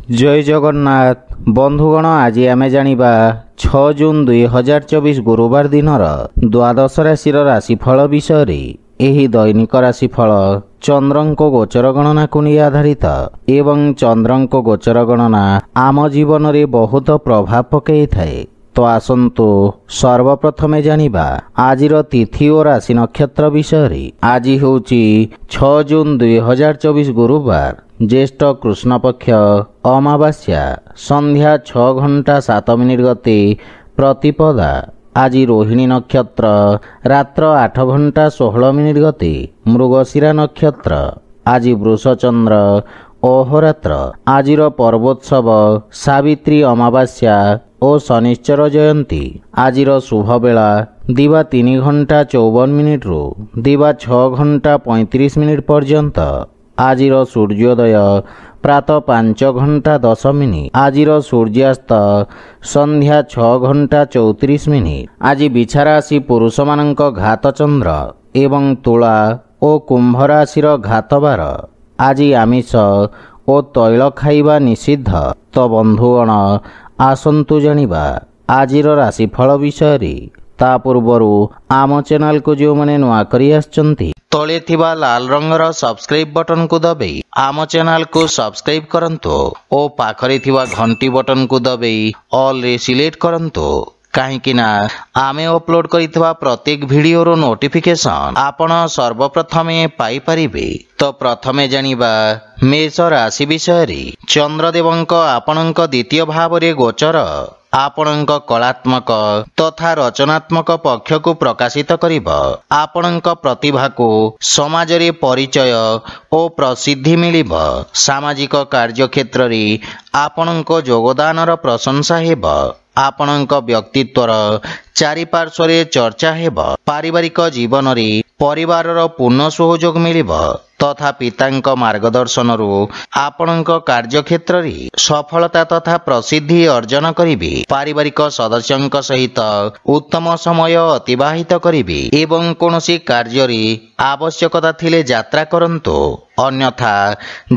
जय जगन्नाथ बंधुगण आज आम जानिबा 6 जून 2024 गुरुवार दिनर द्वादश राशि राशिफल विषय रे। एही दैनिक राशिफल चंद्रंको गोचर गणना को नहीं आधारित एवं चंद्रंको गोचर गणना आम जीवन रे बहुत प्रभाव पकई थाए। तो आसंतु सर्वप्रथमे जानिबा आजिर तिथि और राशि नक्षत्र विषय रे। आज होउची 6 जून 2024 गुरुवार ज्येष्ठ कृष्ण पक्ष अमावास्या संध्या 6 घंटा 7 मिनिट गते प्रतिपदा। आज रोहिणी नक्षत्र रात्र 8 घंटा 16 मिनिट गते मृगशिरा नक्षत्र। आज वृषचंद्र अहोरात्र। आजिर पर्वोत्सव सावित्री अमावास्या और शनिश्चर जयंती। आजिर शुभ बेला दिवा 3 घंटा 54 मिनिट रु दिवा 6 घंटा 35 मिनिट पर्यंत। आजिर सूर्योदय प्रातः 5 घंटा 10 मिनिट। आजिर सूर्यास्त संध्या 6 घंटा 34 मिनिट। आज बिछा राशि पुरुष मानक घात चंद्र एवं तुला और कुंभ राशि घात बार। आज आमिष और तैल खाइबा निषिद्ध। तो बंधुगण आसंतु जानिबा आजिर राशिफल विषय रे। ता पूर्वरु आम चैनल को जो माने नुआ करी आछंती तले थिबा लाल रंगर सब्सक्राइब बटन को दबाई आम चैनल को सब्सक्राइब करंतो और पाखरे थिबा घंटी बटन को दबाई ऑल रे सिलेक्ट करंतो। कहीं आमे अपलोड करितबा प्रत्येक वीडियो रो नोटिफिकेशन आपण सर्वप्रथमे पाई परिबे। तो प्रथमे जानिबा मेष राशि विषय रे। चंद्रदेवंक आपणंक द्वितीय भाव रे गोचर आपणंक कलात्मक तथा रचनात्मक पक्ष को प्रकाशित करिब। आपणंक प्रतिभा को समाज रे परिचय और प्रसिद्धि मिलिब। सामाजिक कार्य क्षेत्र रे आपणंक योगदानर प्रशंसा हेब। आपणंक व्यक्तित्वर चारिपार्श्व चर्चा हेब। पारिवारिक जीवन रे परिवारर पूर्ण सहयोग मिलिब तथा पितांक मार्गदर्शन रु आपणंक कार्य क्षेत्र रे सफलता तथा प्रसिद्धि अर्जन करिबे। पारिवारिक सदस्यंक सहित उत्तम समय अतिबाहित करिबे एवं कोनोसी कार्य रे आवश्यकता थिले यात्रा करंतो अन्यथा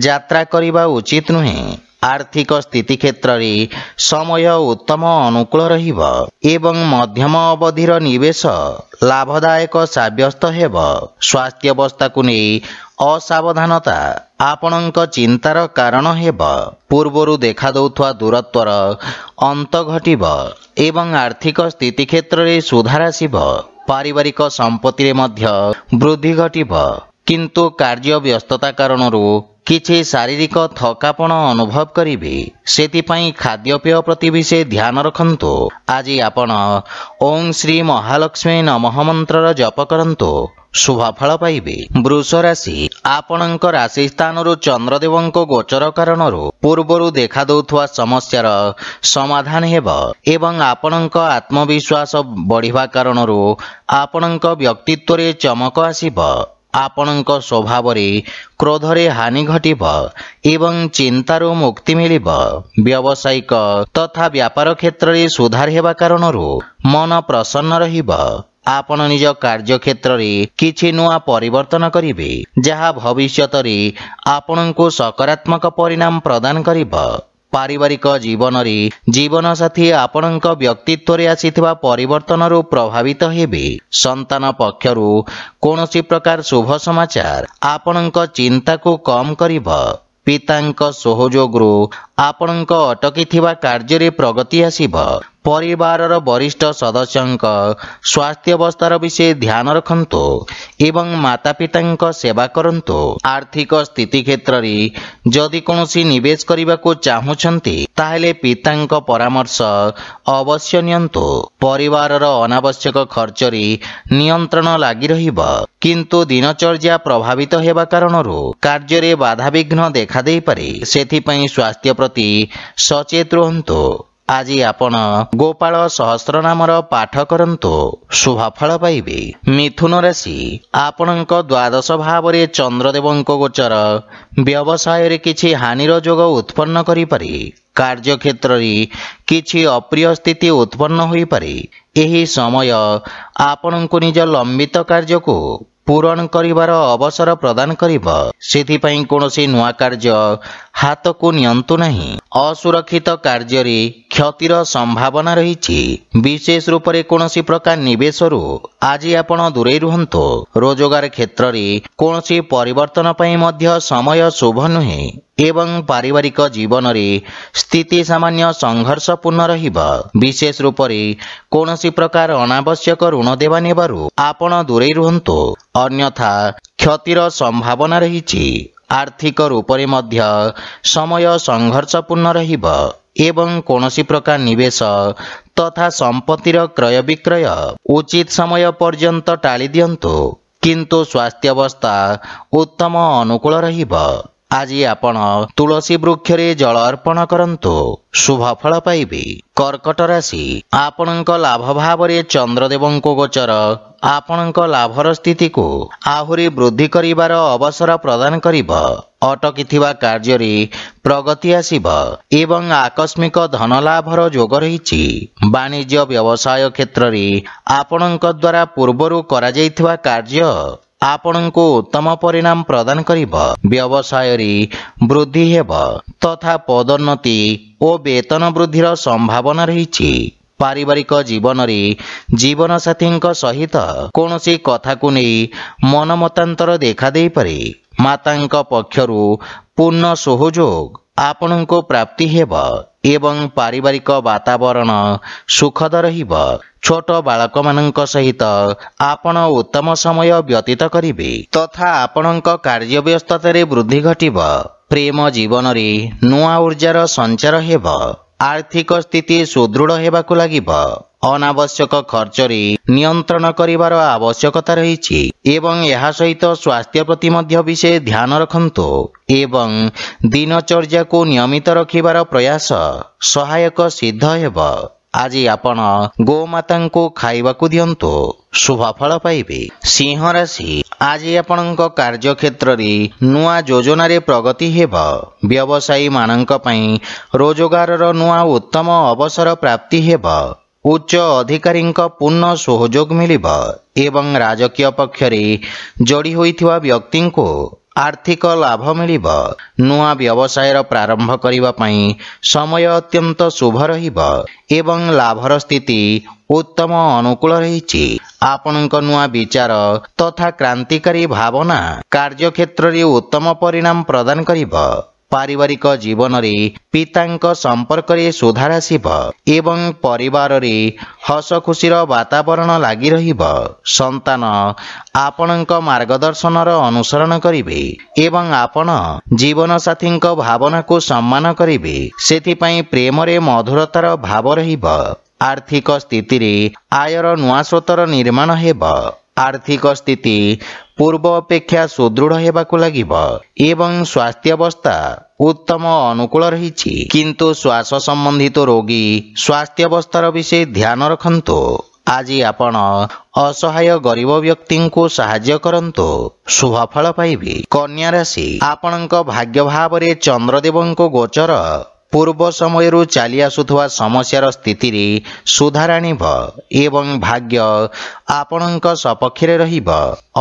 यात्रा करिबा उचित नुहे। आर्थिक स्थिति क्षेत्र रे समय उत्तम अनुकूल रहिब एवं मध्यम अवधिर निवेश लाभदायक साब्यस्त हेब। स्वास्थ्य अवस्था को नहीं असावधानता आपणंक चिंतार कारण हेब। पूर्वरु देखा दउथवा दूरत्वर अंत घटिब एवं आर्थिक स्थिति क्षेत्र रे सुधार आसिब। पारिवारिक संपत्ति रे मध्य वृद्धि घटिब किंतु कार्य व्यस्तता कारणरू किछि शारीरिक थकापण अनुभव करिबे। सेतिपई खाद्यपेय प्रति विशेष ध्यान रखंतु। आज आपण ओम श्री महालक्ष्मी नमः मंत्र जप करंतु शुभ फल पाइबे। वृष राशि आपणंक राशि स्थानरु चंद्रदेवंक गोचर कारणरू पूर्वरु देखा दउथवा समस्यार समाधान हेब एवं आपणंक आत्मविश्वास बढ़िबा कारणरू आपणंक व्यक्तित्व रे चमक आसिब। आपणंक स्वभाव रे क्रोध रे हानि घटिब एवं चिंतारू मुक्ति मिलिब। व्यावसायिक तथा व्यापार क्षेत्र रे सुधार हेबा कारणरू मन प्रसन्न रहिब। आपण निज कार्य क्षेत्र रे किछि नुआ परिवर्तन करिवे जहा भविष्यत रे आपणंकु सकारात्मक परिणाम प्रदान करिब। पारिवारिक जीवन रे जीवन साथी आपणंक व्यक्तित्व रे आसीथिबा परिवर्तन रु प्रभावित हेबे। संतान पक्षरु कोनोसी प्रकार शुभ समाचार आपणंक चिंता को कम करिब। पितांक सहयोग रु आपणंक अटकी थिबा कार्य रे प्रगति आसीब। परिवारर वरिष्ठ सदस्यंक स्वास्थ्य अवस्थार विषय ध्यान रखंतु एवं माता पितांक सेवा करंतु। आर्थिक स्थिति क्षेत्र रे जदि कोनोसी निवेश करिबा को चाहुछंती ताहेले पितांक परामर्श अवश्य नियंतु। परिवारर अनावश्यक खर्च रे नियंत्रण लागि रहिब किंतु दिनचर्या प्रभावित हेबा कारणरू कार्य रे बाधा विघ्न देखा देई पारे। सेथिपई स्वास्थ्य प्रति सचेत रहंतु। आज आपण गोपाल सहस्र नामर पाठ करंतु शुभ फल पाइबे। मिथुन राशि आपणंक द्वादश भाव रे चंद्रदेवंक गोचर व्यवसाय रे किछि हानिर जोग उत्पन्न करि पारे। कार्य क्षेत्र रे किछि अप्रिय स्थिति उत्पन्न होई पारे। एही समय आपणंकु निज लंबित कार्य को ପୂରଣ କରିବାର ଅବସର ପ୍ରଦାନ କରିବ। ସେଥିପାଇଁ କୌଣସି ନୂଆ କାର୍ଯ୍ୟ ହାତକୁ ନିଅନ୍ତୁ ନାହିଁ। ଅସୁରକ୍ଷିତ କାର୍ଯ୍ୟରେ କ୍ଷତିର ସମ୍ଭାବନା ରହିଛି। ବିଶେଷ ରୂପରେ କୌଣସି ପ୍ରକାର ନିବେଶରୁ ଆଜି ଆପଣ ଦୂରେଇ ରୁହନ୍ତୁ। ରୋଜଗାର କ୍ଷେତ୍ରରେ କୌଣସି ପରିବର୍ତ୍ତନ ପାଇଁ ମଧ୍ୟ ସମୟ ଶୁଭ ନୁହେଁ ଏବଂ ପାରିବାରିକ ଜୀବନରେ ସ୍ଥିତି ସାମାନ୍ୟ ସଂଘର୍ଷପୂର୍ଣ୍ଣ ରହିବ। ବିଶେଷ ରୂପରେ କୌଣସି ପ୍ରକାର ଅନାବଶ୍ୟକ ଋଣ ଦେବା ନେବାରୁ ଆପଣ ଦୂରେଇ ରୁହନ୍ତୁ, ଅନ୍ୟଥା କ୍ଷତିର ସମ୍ଭାବନା ରହିଛି। ଆର୍ଥିକ ରୂପରେ ମଧ୍ୟ ସମୟ ସଂଘର୍ଷପୂର୍ଣ୍ଣ ରହିବ ଏବଂ କୌଣସି ପ୍ରକାର ନିବେଶ ତଥା ସମ୍ପତ୍ତିର କ୍ରୟ ବିକ୍ରୟ ଉଚିତ ସମୟ ପର୍ଯ୍ୟନ୍ତ ଟାଳି ଦିଅନ୍ତୁ। କିନ୍ତୁ ସ୍ୱାସ୍ଥ୍ୟାବସ୍ଥା ଉତ୍ତମ ଅନୁକୂଳ ରହିବ। ଆଜି ଆପଣ ତୁଳସୀ ବୃକ୍ଷରେ ଜଳ ଅର୍ପଣ କରନ୍ତୁ, ଶୁଭ ଫଳ ପାଇବେ। କର୍କଟ ରାଶି, ଆପଣଙ୍କ ଲାଭ ଭାବରେ ଚନ୍ଦ୍ରଦେବଙ୍କ ଗୋଚର ଆପଣଙ୍କ ଲାଭର ସ୍ଥିତିକୁ ଆହୁରି ବୃଦ୍ଧି କରିବାର ଅବସର ପ୍ରଦାନ କରିବ। ଅଟକିଥିବା କାର୍ଯ୍ୟରେ ପ୍ରଗତି ଆସିବ ଏବଂ ଆକସ୍ମିକ ଧନ ଲାଭର ଯୋଗ ରହିଛି। ବାଣିଜ୍ୟ ବ୍ୟବସାୟ କ୍ଷେତ୍ରରେ ଆପଣଙ୍କ ଦ୍ୱାରା ପୂର୍ବରୁ କରାଯାଇଥିବା କାର୍ଯ୍ୟ ଆପଣଙ୍କୁ ଉତ୍ତମ ପରିଣାମ ପ୍ରଦାନ କରିବ। ବ୍ୟବସାୟରେ ବୃଦ୍ଧି ହେବ ତଥା ପଦୋନ୍ନତି ଓ ବେତନ ବୃଦ୍ଧିର ସମ୍ଭାବନା ରହିଛି। ପାରିବାରିକ ଜୀବନରେ ଜୀବନସାଥୀଙ୍କ ସହିତ କୌଣସି କଥାକୁ ନେଇ ମନମତାନ୍ତର ଦେଖାଦେଇପାରେ। ମାତାଙ୍କ ପକ୍ଷରୁ ପୂର୍ଣ୍ଣ ସହଯୋଗ ଆପଣଙ୍କୁ ପ୍ରାପ୍ତି ହେବ ଏବଂ ପାରିବାରିକ ବାତାବରଣ ସୁଖଦ ରହିବ। ଛୋଟ ବାଳକମାନଙ୍କ ସହିତ ଆପଣ ଉତ୍ତମ ସମୟ ବ୍ୟତୀତ କରିବେ ତଥା ଆପଣଙ୍କ କାର୍ଯ୍ୟବ୍ୟସ୍ତତାରେ ବୃଦ୍ଧି ଘଟିବ। ପ୍ରେମ ଜୀବନରେ ନୂଆ ଉର୍ଜାର ସଞ୍ଚାର ହେବ। ଆର୍ଥିକ ସ୍ଥିତି ସୁଦୃଢ଼ ହେବାକୁ ଲାଗିବ। ଅନାବଶ୍ୟକ ଖର୍ଚ୍ଚରେ ନିୟନ୍ତ୍ରଣ କରିବାର ଆବଶ୍ୟକତା ରହିଛି ଏବଂ ଏହା ସହିତ ସ୍ୱାସ୍ଥ୍ୟ ପ୍ରତି ମଧ୍ୟ ବିଶେଷ ଧ୍ୟାନ ରଖନ୍ତୁ ଏବଂ ଦିନଚର୍ଯ୍ୟାକୁ ନିୟମିତ ରଖିବାର ପ୍ରୟାସ ସହାୟକ ସିଦ୍ଧ ହେବ। ଆଜି ଆପଣ ଗୋମାତାଙ୍କୁ ଖାଇବାକୁ ଦିଅନ୍ତୁ, ଶୁଭ ଫଳ ପାଇବେ। ସିଂହ ରାଶି, ଆଜି ଆପଣଙ୍କ କାର୍ଯ୍ୟକ୍ଷେତ୍ରରେ ନୂଆ ଯୋଜନାରେ ପ୍ରଗତି ହେବ। ବ୍ୟବସାୟୀ ମାନଙ୍କ ପାଇଁ ରୋଜଗାରର ନୂଆ ଉତ୍ତମ ଅବସର ପ୍ରାପ୍ତି ହେବ। ଉଚ୍ଚ ଅଧିକାରୀଙ୍କ ପୂର୍ଣ୍ଣ ସହଯୋଗ ମିଳିବ ଏବଂ ରାଜକୀୟ ପକ୍ଷରେ ଯୋଡ଼ି ହୋଇଥିବା ବ୍ୟକ୍ତିଙ୍କୁ ଆର୍ଥିକ ଲାଭ ମିଳିବ। ନୂଆ ବ୍ୟବସାୟର ପ୍ରାରମ୍ଭ କରିବା ପାଇଁ ସମୟ ଅତ୍ୟନ୍ତ ଶୁଭ ରହିବ ଏବଂ ଲାଭର ସ୍ଥିତି ଉତ୍ତମ ଅନୁକୂଳ ରହିଛି। ଆପଣଙ୍କ ନୂଆ ବିଚାର ତଥା କ୍ରାନ୍ତିକାରୀ ଭାବନା କାର୍ଯ୍ୟକ୍ଷେତ୍ରରେ ଉତ୍ତମ ପରିଣାମ ପ୍ରଦାନ କରିବ। ପାରିବାରିକ ଜୀବନରେ ପିତାଙ୍କ ସମ୍ପର୍କରେ ସୁଧାର ଆସିବ ଏବଂ ପରିବାରରେ ହସ ଖୁସିର ବାତାବରଣ ଲାଗି ରହିବ। ସନ୍ତାନ ଆପଣଙ୍କ ମାର୍ଗଦର୍ଶନର ଅନୁସରଣ କରିବେ ଏବଂ ଆପଣ ଜୀବନସାଥୀଙ୍କ ଭାବନାକୁ ସମ୍ମାନ କରିବେ। ସେଥିପାଇଁ ପ୍ରେମରେ ମଧୁରତାର ଭାବ ରହିବ। ଆର୍ଥିକ ସ୍ଥିତିରେ ଆୟର ନୂଆ ସ୍ରୋତର ନିର୍ମାଣ ହେବ। ଆର୍ଥିକ ସ୍ଥିତି ପୂର୍ବ ଅପେକ୍ଷା ସୁଦୃଢ଼ ହେବାକୁ ଲାଗିବ ଏବଂ ସ୍ୱାସ୍ଥ୍ୟାବସ୍ଥା ଉତ୍ତମ ଅନୁକୂଳ ରହିଛି। କିନ୍ତୁ ଶ୍ୱାସ ସମ୍ବନ୍ଧିତ ରୋଗୀ ସ୍ୱାସ୍ଥ୍ୟାବସ୍ଥାର ବିଶେଷ ଧ୍ୟାନ ରଖନ୍ତୁ। ଆଜି ଆପଣ ଅସହାୟ ଗରିବ ବ୍ୟକ୍ତିଙ୍କୁ ସାହାଯ୍ୟ କରନ୍ତୁ, ଶୁଭ ଫଳ ପାଇବେ। କନ୍ୟା ରାଶି, ଆପଣଙ୍କ ଭାଗ୍ୟ ଭାବରେ ଚନ୍ଦ୍ରଦେବଙ୍କ ଗୋଚର ପୂର୍ବ ସମୟରୁ ଚାଲି ଆସୁଥିବା ସମସ୍ୟାର ସ୍ଥିତିରେ ସୁଧାର ଆଣିବ ଏବଂ ଭାଗ୍ୟ ଆପଣଙ୍କ ସପକ୍ଷରେ ରହିବ।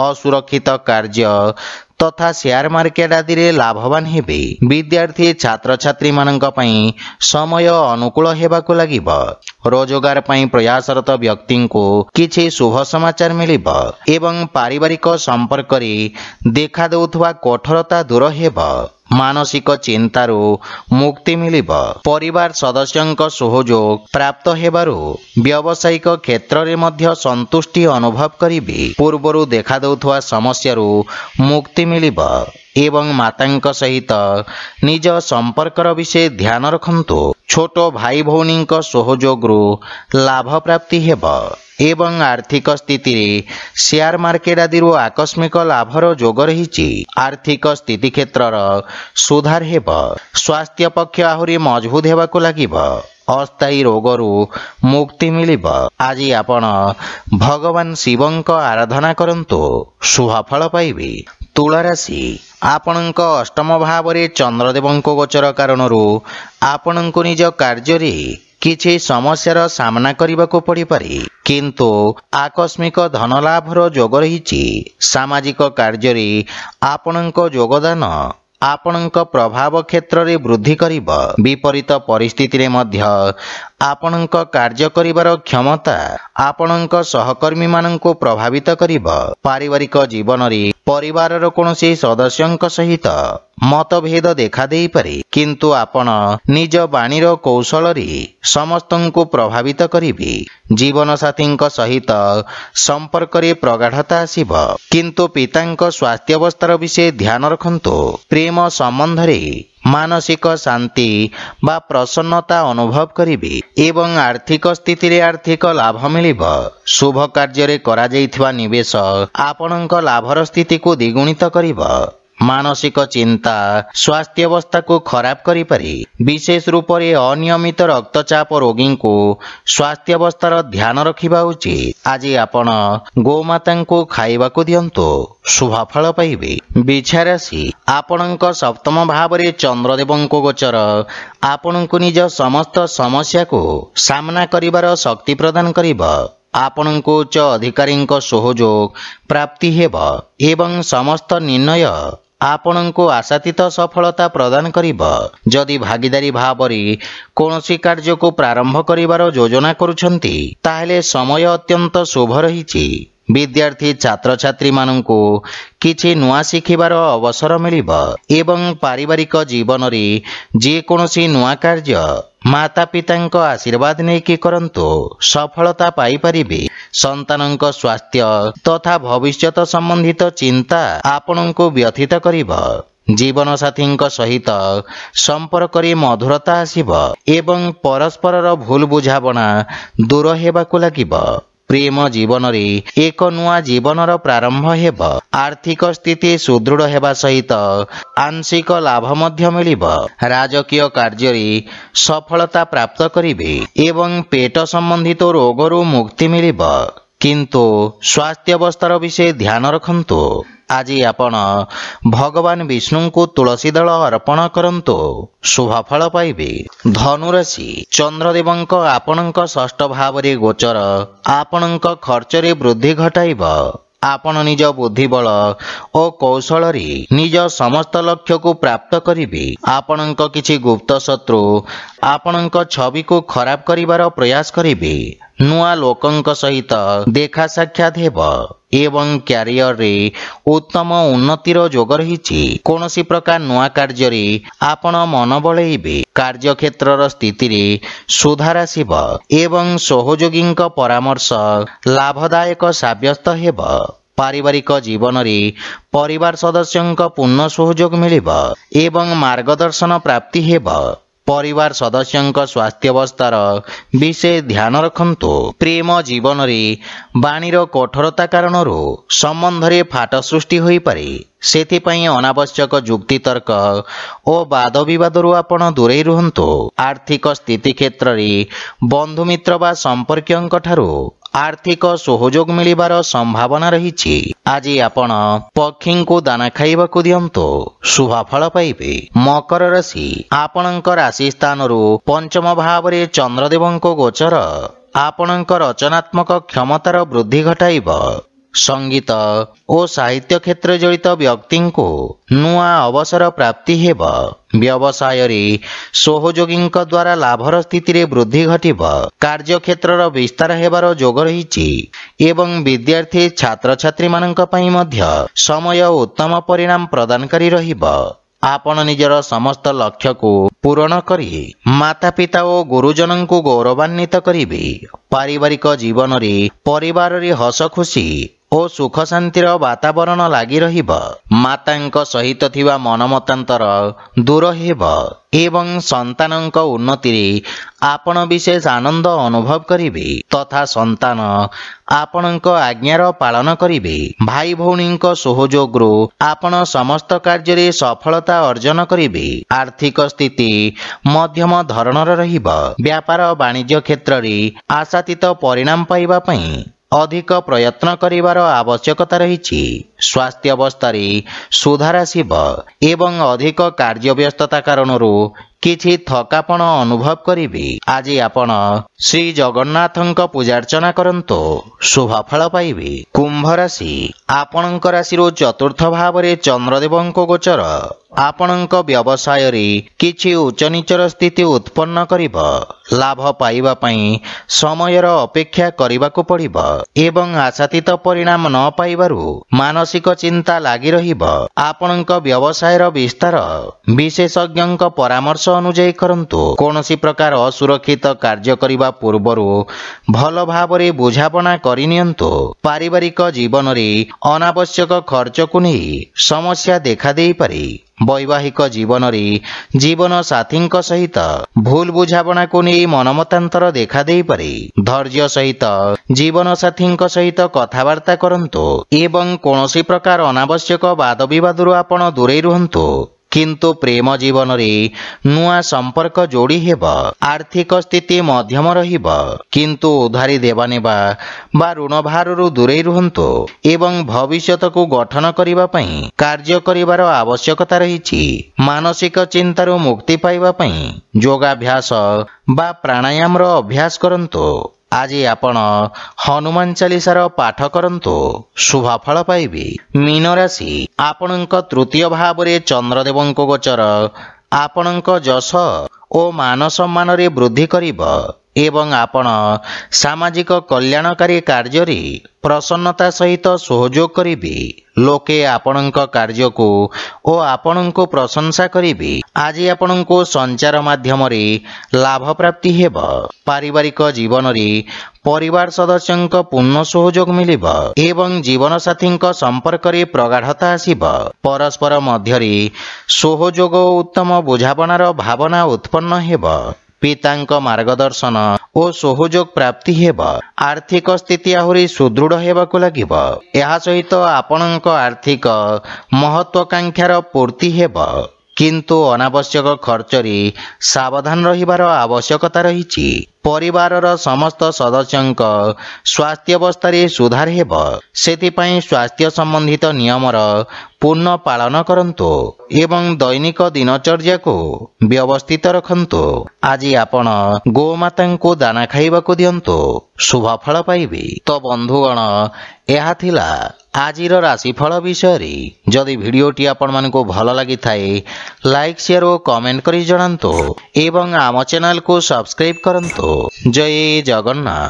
ଅସୁରକ୍ଷିତ କାର୍ଯ୍ୟ ତଥା ସେୟାର ମାର୍କେଟ ଆଦିରେ ଲାଭବାନ ହେବେ। ବିଦ୍ୟାର୍ଥୀ ଛାତ୍ରଛାତ୍ରୀମାନଙ୍କ ପାଇଁ ସମୟ ଅନୁକୂଳ ହେବାକୁ ଲାଗିବ। ରୋଜଗାର ପାଇଁ ପ୍ରୟାସରତ ବ୍ୟକ୍ତିଙ୍କୁ କିଛି ଶୁଭ ସମାଚାର ମିଳିବ ଏବଂ ପାରିବାରିକ ସମ୍ପର୍କରେ ଦେଖାଦେଉଥିବା କଠୋରତା ଦୂର ହେବ। ମାନସିକ ଚିନ୍ତାରୁ ମୁକ୍ତି ମିଳିବ। ପରିବାର ସଦସ୍ୟଙ୍କ ସହଯୋଗ ପ୍ରାପ୍ତ ହେବାରୁ ବ୍ୟବସାୟିକ କ୍ଷେତ୍ରରେ ମଧ୍ୟ ସନ୍ତୁଷ୍ଟି ଅନୁଭବ କରିବେ। ପୂର୍ବରୁ ଦେଖାଦେଉଥିବା ସମସ୍ୟାରୁ ମୁକ୍ତି ମିଳିବ ଏବଂ ମାତାଙ୍କ ସହିତ ନିଜ ସମ୍ପର୍କର ବିଷୟ ଧ୍ୟାନ ରଖନ୍ତୁ। ଛୋଟ ଭାଇ ଭଉଣୀଙ୍କ ସହଯୋଗରୁ ଲାଭ ପ୍ରାପ୍ତି ହେବ ଏବଂ ଆର୍ଥିକ ସ୍ଥିତିରେ ସେୟାର ମାର୍କେଟ ଆଦିରୁ ଆକସ୍ମିକ ଲାଭର ଯୋଗ ରହିଛି। ଆର୍ଥିକ ସ୍ଥିତି କ୍ଷେତ୍ରର ସୁଧାର ହେବ। ସ୍ୱାସ୍ଥ୍ୟ ପକ୍ଷ ଆହୁରି ମଜବୁତ ହେବାକୁ ଲାଗିବ। ଅସ୍ଥାୟୀ ରୋଗରୁ ମୁକ୍ତି ମିଳିବ। ଆଜି ଆପଣ ଭଗବାନ ଶିବଙ୍କ ଆରାଧନା କରନ୍ତୁ, ଶୁଭ ଫଳ ପାଇବେ। ତୁଳା ରାଶି, ଆପଣଙ୍କ ଅଷ୍ଟମ ଭାବରେ ଚନ୍ଦ୍ରଦେବଙ୍କ ଗୋଚର କାରଣରୁ ଆପଣଙ୍କୁ ନିଜ କାର୍ଯ୍ୟରେ କିଛି ସମସ୍ୟାର ସାମ୍ନା କରିବାକୁ ପଡ଼ିପାରେ, କିନ୍ତୁ ଆକସ୍ମିକ ଧନଲାଭର ଯୋଗ ରହିଛି। ସାମାଜିକ କାର୍ଯ୍ୟରେ ଆପଣଙ୍କ ଯୋଗଦାନ ଆପଣଙ୍କ ପ୍ରଭାବ କ୍ଷେତ୍ରରେ ବୃଦ୍ଧି କରିବ। ବିପରୀତ ପରିସ୍ଥିତିରେ ମଧ୍ୟ ଆପଣଙ୍କ କାର୍ଯ୍ୟ କରିବାର କ୍ଷମତା ଆପଣଙ୍କ ସହକର୍ମୀମାନଙ୍କୁ ପ୍ରଭାବିତ କରିବ। ପାରିବାରିକ ଜୀବନରେ ପରିବାରର କୌଣସି ସଦସ୍ୟଙ୍କ ସହିତ ମତଭେଦ ଦେଖାଦେଇପାରେ, କିନ୍ତୁ ଆପଣ ନିଜ ବାଣୀର କୌଶଳରେ ସମସ୍ତଙ୍କୁ ପ୍ରଭାବିତ କରିବେ। ଜୀବନସାଥୀଙ୍କ ସହିତ ସମ୍ପର୍କରେ ପ୍ରଗାଢ଼ତା ଆସିବ, କିନ୍ତୁ ପିତାଙ୍କ ସ୍ୱାସ୍ଥ୍ୟାବସ୍ଥାର ବିଷୟ ଧ୍ୟାନ ରଖନ୍ତୁ। ପ୍ରେମ ସମ୍ବନ୍ଧରେ ମାନସିକ ଶାନ୍ତି ବା ପ୍ରସନ୍ନତା ଅନୁଭବ କରିବେ ଏବଂ ଆର୍ଥିକ ସ୍ଥିତିରେ ଆର୍ଥିକ ଲାଭ ମିଳିବ। ଶୁଭ କାର୍ଯ୍ୟରେ କରାଯାଇଥିବା ନିବେଶ ଆପଣଙ୍କ ଲାଭର ସ୍ଥିତିକୁ ଦ୍ୱିଗୁଣିତ କରିବ। ମାନସିକ ଚିନ୍ତା ସ୍ୱାସ୍ଥ୍ୟାବସ୍ଥାକୁ ଖରାପ କରିପାରେ। ବିଶେଷ ରୂପରେ ଅନିୟମିତ ରକ୍ତଚାପ ରୋଗୀଙ୍କୁ ସ୍ୱାସ୍ଥ୍ୟାବସ୍ଥାର ଧ୍ୟାନ ରଖିବା ଉଚିତ। ଆଜି ଆପଣ ଗୋମାତାଙ୍କୁ ଖାଇବାକୁ ଦିଅନ୍ତୁ, ଶୁଭଫଳ ପାଇବେ। ବିଛା ରାଶି ଆପଣଙ୍କ ସପ୍ତମ ଭାବରେ ଚନ୍ଦ୍ରଦେବଙ୍କ ଗୋଚର ଆପଣଙ୍କୁ ନିଜ ସମସ୍ତ ସମସ୍ୟାକୁ ସାମ୍ନା କରିବାର ଶକ୍ତି ପ୍ରଦାନ କରିବ। ଆପଣଙ୍କୁ ଉଚ୍ଚ ଅଧିକାରୀଙ୍କ ସହଯୋଗ ପ୍ରାପ୍ତି ହେବ ଏବଂ ସମସ୍ତ ନିର୍ଣ୍ଣୟ ଆପଣଙ୍କୁ ଆଶାତୀତ ସଫଳତା ପ୍ରଦାନ କରିବ। ଯଦି ଭାଗିଦାରୀ ଭାବରେ କୌଣସି କାର୍ଯ୍ୟକୁ ପ୍ରାରମ୍ଭ କରିବାର ଯୋଜନା କରୁଛନ୍ତି, ତାହେଲେ ସମୟ ଅତ୍ୟନ୍ତ ଶୁଭ ରହିଛି। ବିଦ୍ୟାର୍ଥୀ ଛାତ୍ରଛାତ୍ରୀମାନଙ୍କୁ କିଛି ନୂଆ ଶିଖିବାର ଅବସର ମିଳିବ ଏବଂ ପାରିବାରିକ ଜୀବନରେ ଯେକୌଣସି ନୂଆ କାର୍ଯ୍ୟ ମାତାପିତାଙ୍କ ଆଶୀର୍ବାଦ ନେଇକି କରନ୍ତୁ, ସଫଳତା ପାଇପାରିବେ। ସନ୍ତାନଙ୍କ ସ୍ୱାସ୍ଥ୍ୟ ତଥା ଭବିଷ୍ୟତ ସମ୍ବନ୍ଧିତ ଚିନ୍ତା ଆପଣଙ୍କୁ ବ୍ୟଥିତ କରିବ। ଜୀବନସାଥୀଙ୍କ ସହିତ ସମ୍ପର୍କରେ ମଧୁରତା ଆସିବ ଏବଂ ପରସ୍ପରର ଭୁଲ ବୁଝାମଣା ଦୂର ହେବାକୁ ଲାଗିବ। ପ୍ରେମ ଜୀବନରେ ଏକ ନୂଆ ଜୀବନର ପ୍ରାରମ୍ଭ ହେବ। ଆର୍ଥିକ ସ୍ଥିତି ସୁଦୃଢ଼ ହେବା ସହିତ ଆଂଶିକ ଲାଭ ମଧ୍ୟ ମିଳିବ। ରାଜକୀୟ କାର୍ଯ୍ୟରେ ସଫଳତା ପ୍ରାପ୍ତ କରିବେ ଏବଂ ପେଟ ସମ୍ବନ୍ଧିତ ରୋଗରୁ ମୁକ୍ତି ମିଳିବ, କିନ୍ତୁ ସ୍ୱାସ୍ଥ୍ୟାବସ୍ଥାର ବିଷୟ ଧ୍ୟାନ ରଖନ୍ତୁ। ଆଜି ଆପଣ ଭଗବାନ ବିଷ୍ଣୁଙ୍କୁ ତୁଳସୀ ଦଳ ଅର୍ପଣ କରନ୍ତୁ, ଶୁଭଫଳ ପାଇବେ। ଧନୁରାଶି ଚନ୍ଦ୍ରଦେବଙ୍କ ଆପଣଙ୍କ ଷଷ୍ଠ ଭାବରେ ଗୋଚର ଆପଣଙ୍କ ଖର୍ଚ୍ଚରେ ବୃଦ୍ଧି ଘଟାଇବ। ଆପଣ ନିଜ ବୁଦ୍ଧିବଳ ଓ କୌଶଳରେ ନିଜ ସମସ୍ତ ଲକ୍ଷ୍ୟକୁ ପ୍ରାପ୍ତ କରିବେ। ଆପଣଙ୍କ କିଛି ଗୁପ୍ତ ଶତ୍ରୁ ଆପଣଙ୍କ ଛବିକୁ ଖରାପ କରିବାର ପ୍ରୟାସ କରିବେ। ନୂଆ ଲୋକଙ୍କ ସହିତ ଦେଖା ସାକ୍ଷାତ ହେବ ଏବଂ କ୍ୟାରିୟରରେ ଉତ୍ତମ ଉନ୍ନତିର ଯୋଗ ରହିଛି। କୌଣସି ପ୍ରକାର ନୂଆ କାର୍ଯ୍ୟରେ ଆପଣ ମନ ବଳେଇବେ। କାର୍ଯ୍ୟକ୍ଷେତ୍ରର ସ୍ଥିତିରେ ସୁଧାର ଆସିବ ଏବଂ ସହଯୋଗୀଙ୍କ ପରାମର୍ଶ ଲାଭଦାୟକ ସାବ୍ୟସ୍ତ ହେବ। ପାରିବାରିକ ଜୀବନରେ ପରିବାର ସଦସ୍ୟଙ୍କ ପୂର୍ଣ୍ଣ ସହଯୋଗ ମିଳିବ ଏବଂ ମାର୍ଗଦର୍ଶନ ପ୍ରାପ୍ତି ହେବ। ପରିବାର ସଦସ୍ୟଙ୍କ ସ୍ୱାସ୍ଥ୍ୟାବସ୍ଥାର ବିଷୟ ଧ୍ୟାନ ରଖନ୍ତୁ। ପ୍ରେମ ଜୀବନରେ ବାଣୀର କଠୋରତା କାରଣରୁ ସମ୍ବନ୍ଧରେ ଫାଟ ସୃଷ୍ଟି ହୋଇପାରେ। ସେଥିପାଇଁ ଅନାବଶ୍ୟକ ଯୁକ୍ତିତର୍କ ଓ ବାଦବିବାଦରୁ ଆପଣ ଦୂରେଇ ରୁହନ୍ତୁ। ଆର୍ଥିକ ସ୍ଥିତି କ୍ଷେତ୍ରରେ ବନ୍ଧୁମିତ୍ର ବା ସମ୍ପର୍କୀୟଙ୍କ ଠାରୁ ଆର୍ଥିକ ସହଯୋଗ ମିଳିବାର ସମ୍ଭାବନା ରହିଛି। ଆଜି ଆପଣ ପକ୍ଷୀଙ୍କୁ ଦାନା ଖାଇବାକୁ ଦିଅନ୍ତୁ, ଶୁଭଫଳ ପାଇବେ। ମକର ରାଶି ଆପଣଙ୍କ ରାଶି ସ୍ଥାନରୁ ପଞ୍ଚମ ଭାବରେ ଚନ୍ଦ୍ରଦେବଙ୍କ ଗୋଚର ଆପଣଙ୍କ ରଚନାତ୍ମକ କ୍ଷମତାର ବୃଦ୍ଧି ଘଟାଇବ। ସଙ୍ଗୀତ ଓ ସାହିତ୍ୟ କ୍ଷେତ୍ରରେ ଜଡ଼ିତ ବ୍ୟକ୍ତିଙ୍କୁ ନୂଆ ଅବସର ପ୍ରାପ୍ତି ହେବ। ବ୍ୟବସାୟରେ ସହଯୋଗୀଙ୍କ ଦ୍ୱାରା ଲାଭର ସ୍ଥିତିରେ ବୃଦ୍ଧି ଘଟିବ। କାର୍ଯ୍ୟକ୍ଷେତ୍ରର ବିସ୍ତାର ହେବାର ଯୋଗ ରହିଛି ଏବଂ ବିଦ୍ୟାର୍ଥୀ ଛାତ୍ରଛାତ୍ରୀମାନଙ୍କ ପାଇଁ ମଧ୍ୟ ସମୟ ଉତ୍ତମ ପରିଣାମ ପ୍ରଦାନକାରୀ ରହିବ। ଆପଣ ନିଜର ସମସ୍ତ ଲକ୍ଷ୍ୟକୁ ପୂରଣ କରି ମାତାପିତା ଓ ଗୁରୁଜନଙ୍କୁ ଗୌରବାନ୍ୱିତ କରିବେ। ପାରିବାରିକ ଜୀବନରେ ପରିବାରରେ ହସ ଖୁସି ଓ ସୁଖ ଶାନ୍ତିର ବାତାବରଣ ଲାଗି ରହିବ। ମାତାଙ୍କ ସହିତ ଥିବା ମନମତାନ୍ତର ଦୂର ହେବ ଏବଂ ସନ୍ତାନଙ୍କ ଉନ୍ନତିରେ ଆପଣ ବିଶେଷ ଆନନ୍ଦ ଅନୁଭବ କରିବେ ତଥା ସନ୍ତାନ ଆପଣଙ୍କ ଆଜ୍ଞାର ପାଳନ କରିବେ। ଭାଇ ଭଉଣୀଙ୍କ ସହଯୋଗରୁ ଆପଣ ସମସ୍ତ କାର୍ଯ୍ୟରେ ସଫଳତା ଅର୍ଜନ କରିବେ। ଆର୍ଥିକ ସ୍ଥିତି ମଧ୍ୟମ ଧରଣର ରହିବ। ବ୍ୟାପାର ବାଣିଜ୍ୟ କ୍ଷେତ୍ରରେ ଆଶାତୀତ ପରିଣାମ ପାଇବା ପାଇଁ ଅଧିକ ପ୍ରୟତ୍ନ କରିବାର ଆବଶ୍ୟକତା ରହିଛି। ସ୍ୱାସ୍ଥ୍ୟାବସ୍ଥାରେ ସୁଧାର ଆସିବ ଏବଂ ଅଧିକ କାର୍ଯ୍ୟବ୍ୟସ୍ତତା କାରଣରୁ କିଛି ଥକାପଣ ଅନୁଭବ କରିବେ। ଆଜି ଆପଣ ଶ୍ରୀ ଜଗନ୍ନାଥଙ୍କ ପୂଜାର୍ଚ୍ଚନା କରନ୍ତୁ, ଶୁଭ ଫଳ ପାଇବେ। କୁମ୍ଭ ରାଶି, ଆପଣଙ୍କ ରାଶିରୁ ଚତୁର୍ଥ ଭାବରେ ଚନ୍ଦ୍ରଦେବଙ୍କ ଗୋଚର ଆପଣଙ୍କ ବ୍ୟବସାୟରେ କିଛି ଉଚ୍ଚନୀଚର ସ୍ଥିତି ଉତ୍ପନ୍ନ କରିବ। ଲାଭ ପାଇବା ପାଇଁ ସମୟର ଅପେକ୍ଷା କରିବାକୁ ପଡ଼ିବ ଏବଂ ଆଶାତୀତ ପରିଣାମ ନ ପାଇବାରୁ ମାନସିକ ଚିନ୍ତା ଲାଗି ରହିବ। ଆପଣଙ୍କ ବ୍ୟବସାୟର ବିସ୍ତାର ବିଶେଷଜ୍ଞଙ୍କ ପରାମର୍ଶ ଅନୁଯାୟୀ କରନ୍ତୁ। କୌଣସି ପ୍ରକାର ଅସୁରକ୍ଷିତ କାର୍ଯ୍ୟ କରିବା ପୂର୍ବରୁ ଭଲ ଭାବରେ ବୁଝାମଣା କରିନିଅନ୍ତୁ। ପାରିବାରିକ ଜୀବନରେ ଅନାବଶ୍ୟକ ଖର୍ଚ୍ଚକୁ ନେଇ ସମସ୍ୟା ଦେଖାଦେଇପାରେ। ବୈବାହିକ ଜୀବନରେ ଜୀବନ ସାଥୀଙ୍କ ସହିତ ଭୁଲ ବୁଝାମଣାକୁ ନେଇ ମନମତାନ୍ତର ଦେଖାଦେଇପାରେ। ଧୈର୍ଯ୍ୟ ସହିତ ଜୀବନ ସାଥୀଙ୍କ ସହିତ କଥାବାର୍ତ୍ତା କରନ୍ତୁ ଏବଂ କୌଣସି ପ୍ରକାର ଅନାବଶ୍ୟକ ବାଦବିବାଦରୁ ଆପଣ ଦୂରେଇ ରୁହନ୍ତୁ। କିନ୍ତୁ ପ୍ରେମ ଜୀବନରେ ନୂଆ ସମ୍ପର୍କ ଯୋଡ଼ି ହେବ। ଆର୍ଥିକ ସ୍ଥିତି ମଧ୍ୟମ ରହିବ, କିନ୍ତୁ ଉଧାରୀ ଦେବାନେବା ବା ଋଣ ଭାରରୁ ଦୂରେଇ ରୁହନ୍ତୁ ଏବଂ ଭବିଷ୍ୟତକୁ ଗଠନ କରିବା ପାଇଁ କାର୍ଯ୍ୟ କରିବାର ଆବଶ୍ୟକତା ରହିଛି। ମାନସିକ ଚିନ୍ତାରୁ ମୁକ୍ତି ପାଇବା ପାଇଁ ଯୋଗାଭ୍ୟାସ ବା ପ୍ରାଣାୟାମର ଅଭ୍ୟାସ କରନ୍ତୁ। ଆଜି ଆପଣ ହନୁମାନ ଚାଳିଶାର ପାଠ କରନ୍ତୁ, ଶୁଭ ଫଳ ପାଇବେ। ମୀନ ରାଶି, ଆପଣଙ୍କ ତୃତୀୟ ଭାବରେ ଚନ୍ଦ୍ରଦେବଙ୍କ ଗୋଚର ଆପଣଙ୍କ ଯଶ ଓ ମାନ ସମ୍ମାନରେ ବୃଦ୍ଧି କରିବ ଏବଂ ଆପଣ ସାମାଜିକ କଲ୍ୟାଣକାରୀ କାର୍ଯ୍ୟରେ ପ୍ରସନ୍ନତା ସହିତ ସହଯୋଗ କରିବେ। ଲୋକେ ଆପଣଙ୍କ କାର୍ଯ୍ୟକୁ ଓ ଆପଣଙ୍କୁ ପ୍ରଶଂସା କରିବେ। ଆଜି ଆପଣଙ୍କୁ ସଞ୍ଚାର ମାଧ୍ୟମରେ ଲାଭ ପ୍ରାପ୍ତି ହେବ। ପାରିବାରିକ ଜୀବନରେ ପରିବାର ସଦସ୍ୟଙ୍କ ପୂର୍ଣ୍ଣ ସହଯୋଗ ମିଳିବ ଏବଂ ଜୀବନସାଥୀଙ୍କ ସମ୍ପର୍କରେ ପ୍ରଗାଢ଼ତା ଆସିବ। ପରସ୍ପର ମଧ୍ୟରେ ସହଯୋଗ ଓ ଉତ୍ତମ ବୁଝାମଣାର ଭାବନା ଉତ୍ପନ୍ନ ହେବ। ପିତାଙ୍କ ମାର୍ଗଦର୍ଶନ ଓ ସହଯୋଗ ପ୍ରାପ୍ତି ହେବ। ଆର୍ଥିକ ସ୍ଥିତି ଆହୁରି ସୁଦୃଢ଼ ହେବାକୁ ଲାଗିବ। ଏହା ସହିତ ଆପଣଙ୍କ ଆର୍ଥିକ ମହତ୍ୱାକାଂକ୍ଷାର ପୂର୍ତ୍ତି ହେବ, କିନ୍ତୁ ଅନାବଶ୍ୟକ ଖର୍ଚ୍ଚରେ ସାବଧାନ ରହିବାର ଆବଶ୍ୟକତା ରହିଛି। ପରିବାରର ସମସ୍ତ ସଦସ୍ୟଙ୍କ ସ୍ୱାସ୍ଥ୍ୟାବସ୍ଥାରେ ସୁଧାର ହେବ, ସେଥିପାଇଁ ସ୍ୱାସ୍ଥ୍ୟ ସମ୍ବନ୍ଧିତ ନିୟମର ପୂର୍ଣ୍ଣ ପାଳନ କରନ୍ତୁ ଏବଂ ଦୈନିକ ଦିନଚର୍ଯ୍ୟାକୁ ବ୍ୟବସ୍ଥିତ ରଖନ୍ତୁ। ଆଜି ଆପଣ ଗୋମାତାଙ୍କୁ ଦାନା ଖାଇବାକୁ ଦିଅନ୍ତୁ, ଶୁଭ ଫଳ ପାଇବେ। ତ ବନ୍ଧୁଗଣ, ଏହା ଥିଲା ଆଜିର ରାଶିଫଳ ବିଷୟରେ। ଯଦି ଭିଡ଼ିଓଟି ଆପଣମାନଙ୍କୁ ଭଲ ଲାଗିଥାଏ, ଲାଇକ୍, ସେୟାର ଓ କମେଣ୍ଟ କରି ଜଣାନ୍ତୁ ଏବଂ ଆମ ଚ୍ୟାନେଲକୁ ସବସ୍କ୍ରାଇବ୍ କରନ୍ତୁ। ଜୟ ଜଗନ୍ନାଥ।